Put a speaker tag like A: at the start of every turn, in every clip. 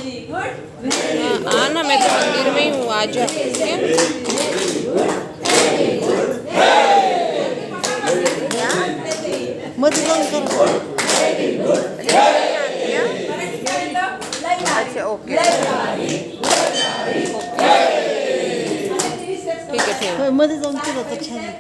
A: आना, मैं तो मंदिर में ही हूँ, आ जा।
B: मत कर।
A: अच्छा ओके ठीक आहे ठेव.
B: मध्ये जाऊन केलं तर छान आहे.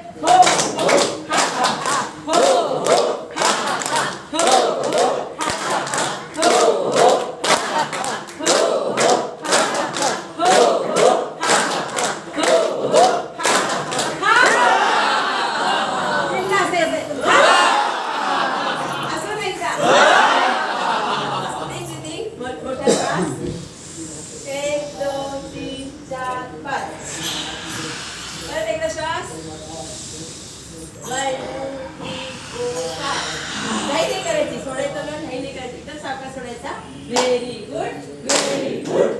C: Very good very good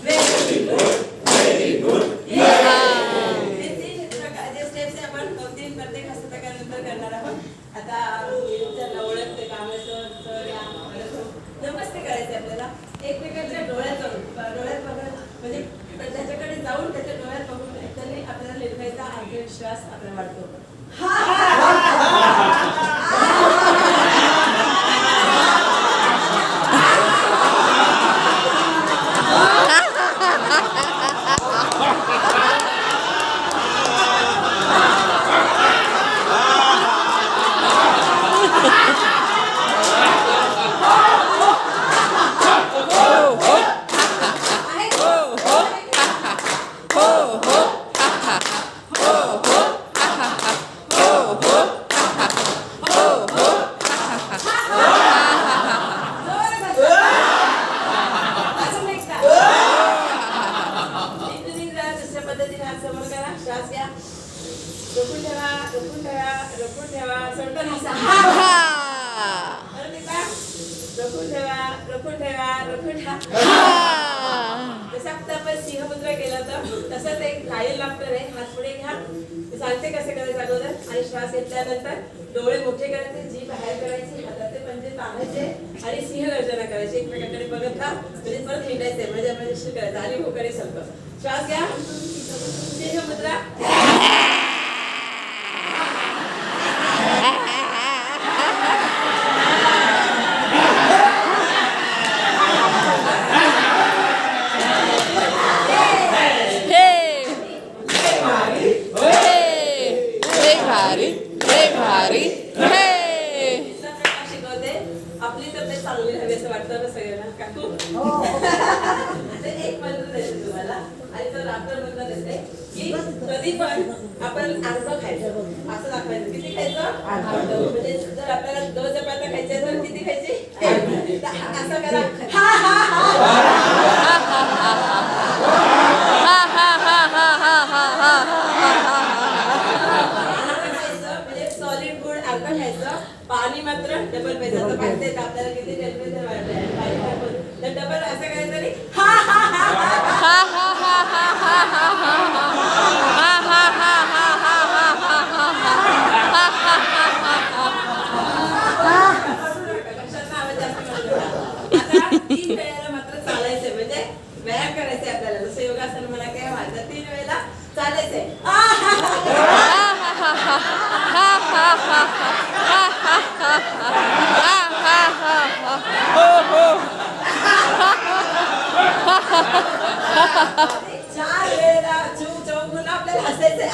C: very good very good हे तीन प्रकारचे स्टेप्स आपण तीन प्रत्येक हस्तकारानंतर करणार आहोत. आता ज्यांना ओळखते कामाचं तर या नमस्ते करायचे आपल्याला एकमेकांच्या डोळ्यात बघून म्हणजे त्याच्याकडे जाऊन त्याच्या डोळ्यात बघून त्यांनी आपल्याला निर्भयता आत्मविश्वास आपला वाढतो. सिंहमुद्रा केला तर तसंच एक लायन लाफ्टर आहे. हात पुढे घ्या, सांगते कसं करायचं अगोदर आणि श्वास घेतल्यानंतर डोळे मोठे करायचे, जीभ बाहेर करायची, हाताचे पंजे ताणायचे आणि सिंह गर्जना करायची. एकमेकांकडे बघत का म्हणजे परत हिंडायचे म्हणजे म्हणजे करायचं आणि होकारे सारखं. श्वास घ्या, सिंहमुद्रा. आपली तब्येत चांगली राहावी असं वाटतं ना सगळ्यांना काकू. एक मंत्र देते तुम्हाला आणि तो रात्र मंत्र देते की कधी पण आपण अर्ध खायचं असं दाखवायचं. किती खायचं? म्हणजे जर आपल्याला 2 चपात्या खायच्या तर किती खायची? असं करा. म्हणजे सॉलिड फूड अर्ध खायचं, पाणी मात्र डबल पाहिजे. आता पाहिजे आपल्याला किती टेम्परेचर वाढलंय तर डबल असं करायचं नाही. आता 3 वेळेला मात्र चालायचंय म्हणजे व्यायाम करायचंय आपल्याला. जसं योगासन मला काय व्हायचं 3 वेळेला चालायचंय. चार वेळेला चौगुण आपल्याला हसायचंय.